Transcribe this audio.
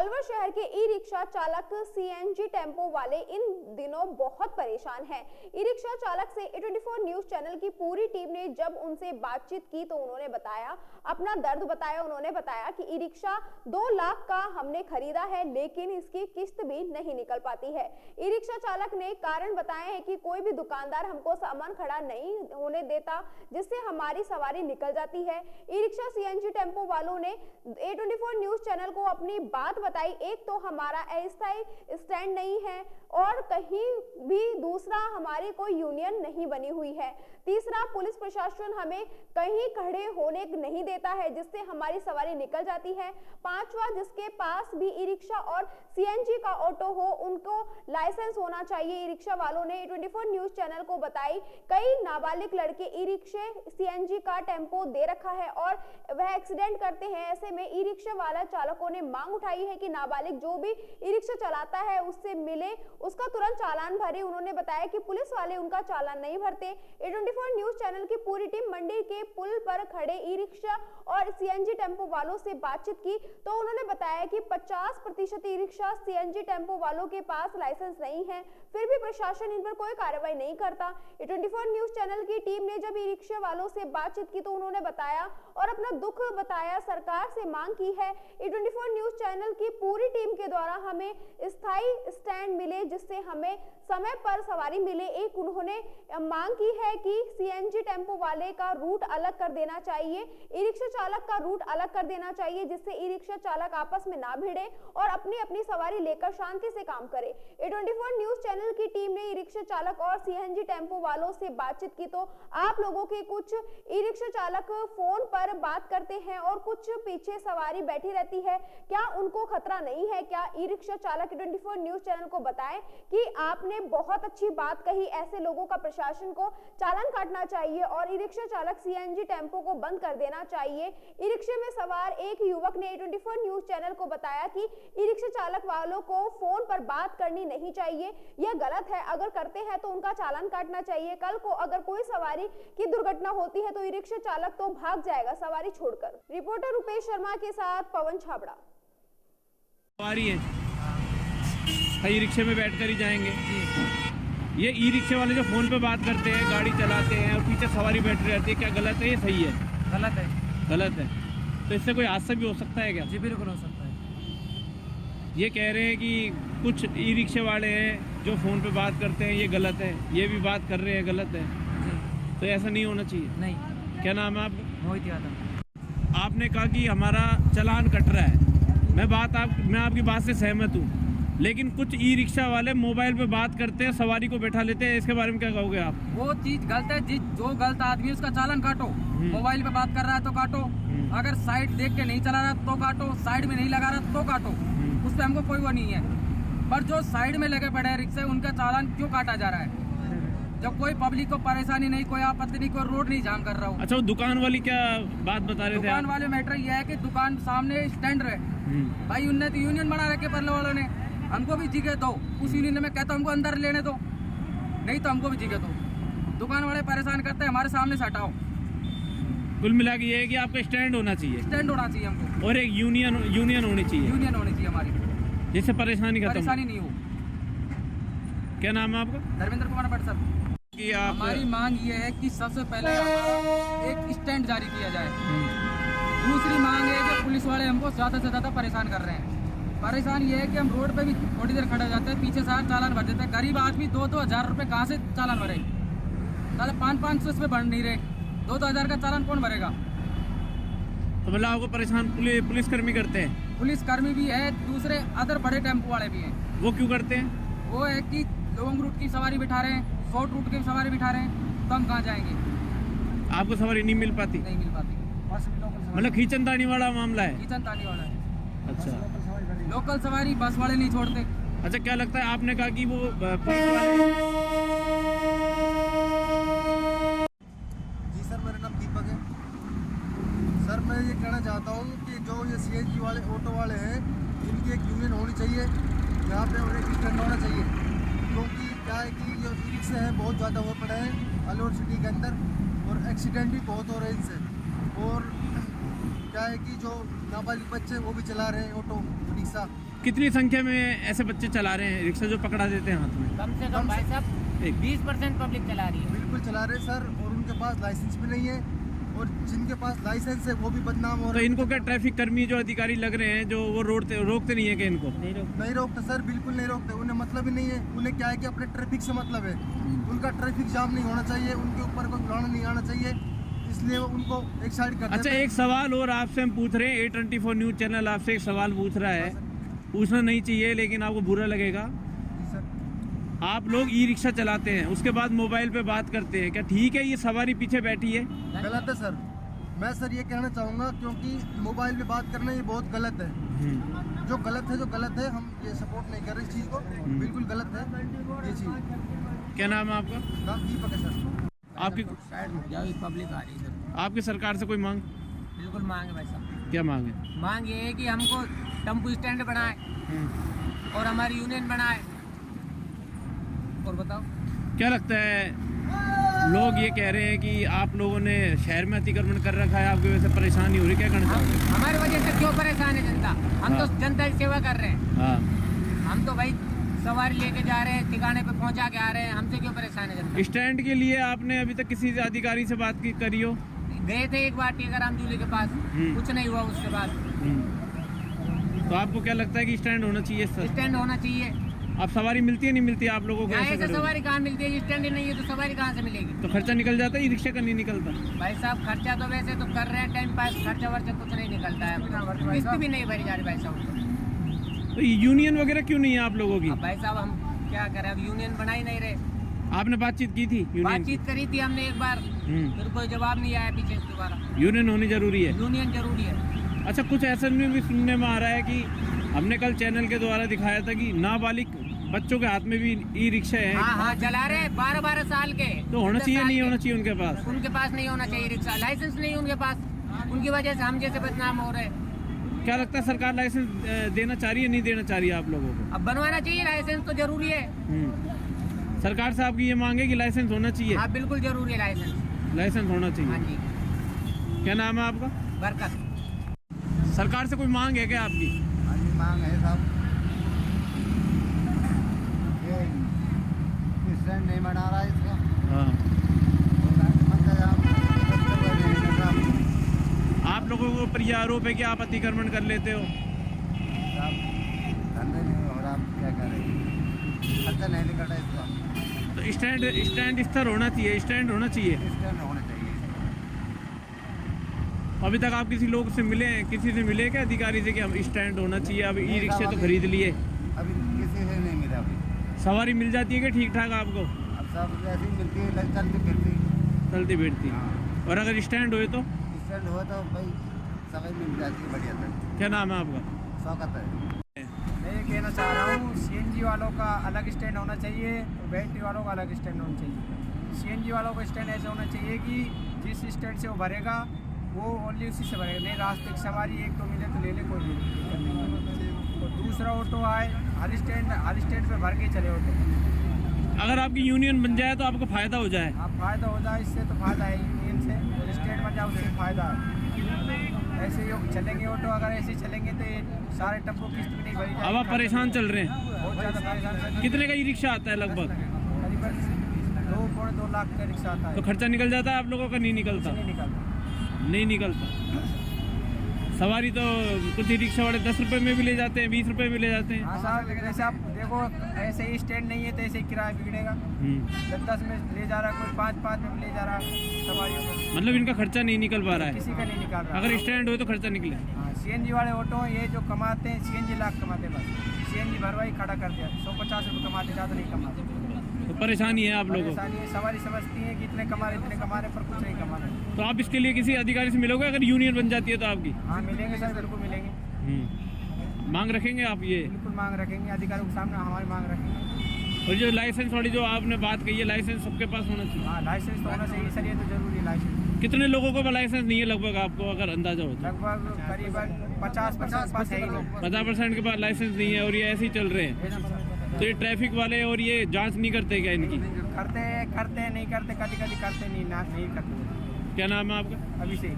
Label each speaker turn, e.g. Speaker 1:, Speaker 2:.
Speaker 1: अलवर शहर के e rickshaw चालक सीएनजी टेम्पो वाले इन दिनों बहुत परेशान हैं। ई रिक्शा चालक से A24 न्यूज चैनल की पूरी टीम ने जब उनसे बातचीत की तो उन्होंने बताया, अपना दर्द बताया। उन्होंने बताया कि ई रिक्शा 2 लाख का हमने खरीदा है, लेकिन इसकी किस्त भी नहीं निकल पाती है। ई रिक्शा चालक ने कारण बताए हैं कि कोई भी दुकानदार हमको सामान खड़ा नहीं होने देता, जिससे हमारी सवारी निकल जाती है। ई रिक्शा सीएनजी टेम्पो वालों ने A24 न्यूज चैनल को अपनी बात बताई। एक तो हमारा अस्थायी स्टैंड नहीं है और कहीं भी दूसरा हमारी कोई यूनियन नहीं बनी हुई है। तीसरा, पुलिस प्रशासन हमें कहीं खड़े होने नहीं देता है, जिससे हमारी सवारी निकल जाती है। पांचवा, जिसके पास भी ई रिक्शा और सीएनजी का ऑटो हो उनको लाइसेंस होना चाहिए। ई रिक्शा वालों ने A24 न्यूज चैनल को बताई, कई नाबालिग लड़के ई रिक्शे सीएनजी का टेम्पो दे रखा है और वह एक्सीडेंट करते हैं। ऐसे में ई रिक्शा वाला चालकों ने मांग उठाई है कि नाबालिग जो भी ई रिक्शा चलाता है उससे मिले, उसका तुरंत चालान भरे। उन्होंने बताया कि पुलिस वाले उनका चालान नहीं भरते। A24 न्यूज चैनल की पूरी टीम मंडी के पुल पर खड़े ई रिक्शा और सीएनजी टेम्पो वालों से बातचीत की तो उन्होंने बताया कि 50% ई रिक्शा सीएनजी टेम्पो वालों के पास लाइसेंस नहीं है, फिर भी प्रशासन इन पर कोई कार्रवाई नहीं करता। A24 न्यूज चैनल की टीम ने जब ई रिक्शा वालों से बातचीत की तो उन्होंने बताया और अपना दुख बताया, सरकार से मांग की है A24 न्यूज चैनल की पूरी टीम के द्वारा हमें स्थायी स्टैंड मिले, जिससे हमें समय पर सवारी मिले। एक उन्होंने मांग की है कि सीएनजी टेम्पो वाले का रूट अलग कर देना चाहिए, ई रिक्शा चालक का रूट अलग कर देना चाहिए, जिससे ई रिक्शा चालक आपस में ना भिड़े और अपनी अपनी सवारी लेकर शांति से काम करे। A24 न्यूज चैनल की टीम ने ई रिक्शा चालक और सीएनजी टेम्पो वालों से बातचीत की तो आप लोगों के कुछ ई रिक्शा चालक फोन पर बात करते हैं और कुछ पीछे सवारी बैठी रहती है, क्या उनको खतरा नहीं है? क्या ई रिक्शा चालक A24 न्यूज चैनल को बताएं कि आपने बहुत अच्छी बात कही, ऐसे लोगों का प्रशासन को चालान काटना चाहिए और ई रिक्शा चालक सीएनजी टेम्पो को बंद कर देना चाहिए। ई रिक्शे में सवार एक युवक ने A24 न्यूज चैनल को बताया कि ई रिक्शा चालक वालों को फोन पर बात करनी नहीं चाहिए, यह गलत है। अगर करते हैं तो उनका चालान काटना चाहिए। कल को अगर कोई सवारी की दुर्घटना होती है तो ई रिक्शा चालक तो भाग जाएगा सवारी छोड़कर। रिपोर्टर रुपेश शर्मा के साथ पवन छाबड़ा।
Speaker 2: सवारी है, ई रिक्शे में बैठकर ही जाएंगे। ये ई रिक्शे वाले जो फोन पे बात करते हैं, गाड़ी चलाते हैं और पीछे सवारी बैठी रहती है, क्या गलत है? ये सही है?
Speaker 3: गलत है।
Speaker 2: गलत है। तो इससे कोई हादसा भी हो सकता है क्या?
Speaker 3: जी बिल्कुल हो सकता है।
Speaker 2: ये कह रहे हैं कि कुछ ई रिक्शे वाले हैं जो फोन पे बात करते हैं, ये गलत है, ये भी बात कर रहे हैं गलत है।
Speaker 3: जी।
Speaker 2: तो ऐसा नहीं होना चाहिए।
Speaker 3: नहीं।
Speaker 2: क्या नाम है आपका?
Speaker 3: मोहित यादव।
Speaker 2: आपने कहा कि हमारा चालान कट रहा है, मैं आपकी बात से सहमत हूँ, लेकिन कुछ ई रिक्शा वाले मोबाइल पे बात करते हैं, सवारी को बैठा लेते हैं, इसके बारे में क्या कहोगे आप?
Speaker 3: वो चीज गलत है। जो गलत आदमी है उसका चालान काटो। मोबाइल पे बात कर रहा है तो काटो, अगर साइड देख के नहीं चला रहा तो काटो, साइड में नहीं लगा रहा तो काटो, उस पर हमको कोई वो नहीं है। पर जो साइड में लगे पड़े हैं रिक्शे, उनका चालान क्यों काटा जा रहा है? जब कोई पब्लिक को परेशानी नहीं, कोई आपत्ति नहीं, कोई रोड नहीं जाम कर रहा हो।
Speaker 2: अच्छा, वो दुकान वाली क्या बात बता रहे थे?
Speaker 3: दुकान वाले मैटर यह है कि दुकान सामने स्टैंड रहे भाई, उनने तो यूनियन बना रखे परले वालों ने, हमको भी जीके दो। उस यूनियन में कहता हमको अंदर लेने दो, नहीं तो हमको भी जीके दो। दुकान वाले परेशान करते हैं, हमारे सामने से हटाओ।
Speaker 2: कुल मिला के ये है कि आपका स्टैंड होना चाहिए,
Speaker 3: स्टैंड होना चाहिए हमको,
Speaker 2: और एक यूनियन होनी चाहिए,
Speaker 3: यूनियन होनी चाहिए हमारी,
Speaker 2: जिससे परेशानी
Speaker 3: नहीं हो।
Speaker 2: क्या नाम है आपका?
Speaker 3: धर्मेंद्र कुमार भट्ट सर।
Speaker 2: कि आप
Speaker 3: हमारी मांग ये है कि सबसे पहले एक स्टैंड जारी किया जाए। दूसरी मांग है कि पुलिस वाले हमको ज़्यादा से ज़्यादा परेशान कर रहे हैं। परेशान ये है कि हम रोड पे भी थोड़ी देर खड़े हो जाते हैं, पीछे से चालान भर देते हैं। गरीब आदमी 2-2 हज़ार रुपये कहाँ से चालान भरे? साले 500-500 इसमें बढ़ नहीं रहे, 2-2 हज़ार का चालान कौन भरेगा?
Speaker 2: तो मतलब आपको परेशान पुलिस कर्मी करते हैं?
Speaker 3: पुलिस कर्मी भी है, दूसरे अदर बड़े टेम्पो वाले भी हैं।
Speaker 2: वो क्यों करते हैं?
Speaker 3: वो है कि लॉन्ग रूट की सवारी बिठा रहे हैं, शॉर्ट रूट की सवारी बिठा रहे हैं, तो हम कहाँ जाएंगे?
Speaker 2: आपको सवारी नहीं मिल पाती?
Speaker 3: नहीं मिल पाती।
Speaker 2: मतलब खींचनतानी वाला मामला है?
Speaker 3: खींचनतानी वाला है।
Speaker 2: अच्छा,
Speaker 3: लोकल सवारी बस वाले नहीं छोड़ते।
Speaker 2: अच्छा, क्या लगता है? आपने कहा कि वो पुलिस वाले।
Speaker 4: जी सर, मेरा नाम दीपक है। सर, मैं ये कहना चाहता हूँ कि जो ये सीएनजी वाले ऑटो वाले हैं, इनकी एक यूनियन होनी चाहिए, यहाँ पे उन्हें स्टैंड होना चाहिए। क्योंकि क्या है कि जो ई रिक्शे हैं बहुत ज़्यादा हो पड़े हैं अलवर सिटी के अंदर, और एक्सीडेंट भी बहुत हो रहे हैं इनसे। और क्या है कि जो नाबालिग बच्चे वो भी चला रहे हैं ऑटो रिक्शा,
Speaker 2: कितनी संख्या में ऐसे बच्चे चला रहे हैं रिक्शा जो पकड़ा देते हैं हाथ में?
Speaker 5: कम से कम भाई साहब 20% पब्लिक चला रही है।
Speaker 4: बिल्कुल चला रहे सर, और उनके पास लाइसेंस भी नहीं है, और जिनके पास लाइसेंस है वो भी बदनाम हो
Speaker 2: तो
Speaker 4: रहे हैं।
Speaker 2: इनको क्या ट्रैफिक कर्मी जो अधिकारी लग रहे हैं जो वो रोकते नहीं है कि इनको?
Speaker 4: नहीं रोकते सर, बिल्कुल नहीं रोकते, उन्हें मतलब ही नहीं है। उन्हें क्या है कि अपने ट्रैफिक से मतलब है, उनका ट्रैफिक जाम नहीं होना चाहिए, उनके ऊपर कोई उड़ाना नहीं आना चाहिए, इसलिए वो उनको एक साइड कर
Speaker 2: अच्छा,
Speaker 4: देते हैं।
Speaker 2: एक सवाल और आपसे हम पूछ रहे हैं, A24 न्यूज़ चैनल आपसे एक सवाल पूछ रहा है, पूछना नहीं चाहिए लेकिन आपको बुरा लगेगा।
Speaker 4: जी सर।
Speaker 2: आप लोग ई रिक्शा चलाते हैं, उसके बाद मोबाइल पे बात करते हैं, क्या ठीक है ये सवारी पीछे बैठी है?
Speaker 4: गलत है सर, मैं सर ये कहना चाहूँगा, क्योंकि मोबाइल पे बात करना ये बहुत गलत है। जो गलत है हम ये सपोर्ट नहीं कर रहे इस चीज़ को, बिल्कुल गलत है ये चीज़।
Speaker 2: क्या नाम है आपका?
Speaker 4: नाम दीपक है सर।
Speaker 2: आपकी
Speaker 3: पब्लिक आ रही है।
Speaker 2: आपकी सरकार से कोई मांग?
Speaker 3: बिल्कुल मांग है भाई साहब।
Speaker 2: क्या मांग है?
Speaker 3: मांग ये है कि हमको टेम्पो स्टैंड बनाए और हमारी यूनियन बनाए। और बताओ
Speaker 2: क्या लगता है, लोग ये कह रहे हैं कि आप लोगों ने शहर में अतिक्रमण कर रखा है, आपकी वजह से परेशानी हो रही, क्या करना चाहोगे?
Speaker 3: हमारी वजह से क्यों परेशान है जनता? हम तो जनता की सेवा कर रहे हैं।
Speaker 2: हाँ,
Speaker 3: हम तो भाई सवारी लेके जा रहे हैं, ठिकाने पे पहुंचा के आ रहे हैं, हमसे क्यों परेशान है जनता?
Speaker 2: स्टैंड के लिए आपने अभी तक किसी अधिकारी से बात करी हो?
Speaker 3: गए थे एक बार टीकाराम जूली के पास, कुछ नहीं हुआ उसके बाद।
Speaker 2: तो आपको क्या लगता है कि स्टैंड होना चाहिए सर?
Speaker 3: स्टैंड होना चाहिए।
Speaker 2: अब सवारी मिलती है नहीं मिलती आप लोगों को?
Speaker 3: यहाँ
Speaker 2: ऐसे
Speaker 3: से
Speaker 2: करोगे?
Speaker 3: सवारी कहाँ मिलती है? स्टैंड ही नहीं है तो सवारी कहाँ से मिलेगी?
Speaker 2: तो खर्चा निकल जाता है, ई रिक्शा का नहीं निकलता?
Speaker 3: भाई साहब खर्चा तो वैसे तो कर रहे हैं, टाइम पास, खर्चा वर्चा कुछ नहीं निकलता है, किस्त भी नहीं भरी जा रही भाई साहब।
Speaker 2: तो यूनियन वगैरह क्यों नहीं है आप लोगों की?
Speaker 3: अब भाई साहब हम क्या करें, अब यूनियन बना ही नहीं रहे।
Speaker 2: आपने बातचीत की थी यूनियन की?
Speaker 3: बातचीत करी थी हमने एक बार, फिर कोई जवाब नहीं आया पीछे से दोबारा।
Speaker 2: यूनियन होनी जरूरी है।
Speaker 3: यूनियन जरूरी है।
Speaker 2: अच्छा, कुछ ऐसा भी सुनने में आ रहा है कि हमने कल चैनल के द्वारा दिखाया था कि नाबालिग बच्चों के हाथ में भी ई रिक्शा है।
Speaker 3: हाँ चला रहे 12-12 साल के।
Speaker 2: तो होना
Speaker 3: 10
Speaker 2: चाहिए
Speaker 3: साल
Speaker 2: नहीं
Speaker 3: के।
Speaker 2: होना चाहिए उनके पास?
Speaker 3: उनके पास नहीं होना चाहिए रिक्शा, लाइसेंस नहीं उनके पास, उनकी वजह से हम जैसे बदनाम हो रहे हैं।
Speaker 2: क्या लगता है सरकार लाइसेंस देना चाह रही है, नहीं देना चाह रही है आप लोगों को?
Speaker 3: अब बनवाना चाहिए, लाइसेंस तो जरूरी है।
Speaker 2: सरकार से आपकी ये मांग है कि लाइसेंस होना चाहिए?
Speaker 3: हाँ बिल्कुल जरूरी है लाइसेंस।
Speaker 2: लाइसेंस होना
Speaker 3: हाँ
Speaker 2: चाहिए।
Speaker 3: जी।
Speaker 2: क्या नाम है आपका?
Speaker 3: बरकत।
Speaker 2: सरकार से कोई मांग है क्या आपकी?
Speaker 4: हाँ जी, मांग है साहब, ये स्टैंड नहीं बना रहा है इसका।
Speaker 2: हाँ, आप लोगों के ऊपर यह आरोप है कि आप अतिक्रमण कर लेते हो।
Speaker 4: धंधे नहीं हो रहा, क्या करें, खर्चा नहीं निकल रहा इसका।
Speaker 2: तो स्टैंड स्तर होना चाहिए, स्टैंड होना चाहिए।
Speaker 4: स्टैंड होना चाहिए।
Speaker 2: अभी तक आप किसी लोग से मिले, किसी से मिले क्या अधिकारी से कि हम स्टैंड होना चाहिए? अब ई रिक्शे तो खरीद लिए,
Speaker 4: अभी किसी से नहीं मिला। अभी
Speaker 2: सवारी मिल जाती है क्या ठीक ठाक आपको?
Speaker 4: अब सब ऐसी मिलती है, चलती फिरती।
Speaker 2: चलती फिरती। और अगर स्टैंड होए तो?
Speaker 4: स्टैंड हो तो भाई सवारी मिल जाती है बढ़िया से।
Speaker 2: क्या नाम है आपका?
Speaker 4: स्वागत है।
Speaker 6: मैं ये कहना चाह रहा हूँ, सीएनजी वालों का अलग स्टैंड होना चाहिए और बैटरी वालों का अलग स्टैंड होना चाहिए। सीएनजी वालों का स्टैंड ऐसा होना चाहिए कि जिस स्टैंड से वो भरेगा वो ओनली उसी से भरेगा, नहीं रास्ते की सवारी एक तो मिले तो ले ले, कोई दिक्कत नहीं। और दूसरा ऑटो आए, हर स्टैंड पे भर के चले ऑटो।
Speaker 2: अगर आपकी यूनियन बन जाए तो आपको फायदा हो जाए?
Speaker 6: आप फायदा हो जाए, इससे तो फायदा है यूनियन से, और स्टैंड बन जाए उससे फायदा है। ऐसे ही चलेंगे ऑटो, अगर ऐसे ही चलेंगे तो ये सारे टेम्पो किस्त भी नहीं भरी जाएगी।
Speaker 2: अब आप परेशान चल रहे हैं?
Speaker 6: बहुत ज़्यादा परेशान चल रहे हैं।
Speaker 2: कितने का ई रिक्शा आता है लगभग?
Speaker 6: करीबन 2-2.5 लाख का रिक्शा आता है।
Speaker 2: तो खर्चा निकल जाता है आप लोगों का? नहीं निकलता?
Speaker 6: नहीं निकलता।
Speaker 2: नहीं निकलता। सवारी तो कुछ ई रिक्शा वाले 10 रुपए में भी ले जाते हैं, 20 रुपए में ले जाते हैं।
Speaker 6: हाँ साहब, जैसे आप देखो ऐसे ही स्टैंड नहीं है तो ऐसे ही किराया बिगड़ेगा। 10 में ले जा रहा है, कोई 5 में ले जा रहा है सवारियों को।
Speaker 2: मतलब इनका खर्चा नहीं निकल पा रहा है?
Speaker 6: किसी का नहीं निकाल रहा।
Speaker 2: अगर स्टैंड हो तो खर्चा निकले।
Speaker 6: हाँ, सीएनजी वाले ऑटो ये जो कमाते हैं, सीएनजी लाख कमाते हैं, बस सीएनजी भरवाई खड़ा कर दिया, 150 रुपये कमाते, ज़्यादा नहीं कमाते।
Speaker 2: तो परेशानी है आप लोगों को?
Speaker 6: परेशानी है, सवारी समझती है कि इतने कमा रहे पर कुछ नहीं कमा रहे।
Speaker 2: तो आप इसके लिए किसी अधिकारी से मिलोगे अगर यूनियन बन जाती है तो आपकी?
Speaker 6: हाँ मिलेंगे सर, बिल्कुल मिलेंगे।
Speaker 2: मांग रखेंगे आप ये?
Speaker 6: बिल्कुल मांग रखेंगे, अधिकारियों के सामने हमारी मांग रखेंगे।
Speaker 2: और जो लाइसेंस वाली जो आपने बात कही है, लाइसेंस सबके पास होना चाहिए?
Speaker 6: हाँ लाइसेंस तो होना चाहिए सर, ये तो जरूरी है लाइसेंस।
Speaker 2: कितने लोगों को लाइसेंस नहीं है लगभग, आपको अगर अंदाजा हो तो?
Speaker 6: लगभग करीबन 50% पास है ही नहीं।
Speaker 2: 50% के पास लाइसेंस नहीं है और ये ऐसे ही चल रहे हैं। तो ये ट्रैफिक वाले और ये जांच नहीं करते क्या इनकी?
Speaker 6: करते हैं नहीं करते, कभी करते नहीं करते।
Speaker 2: क्या नाम है आपका?
Speaker 6: अभिषेक।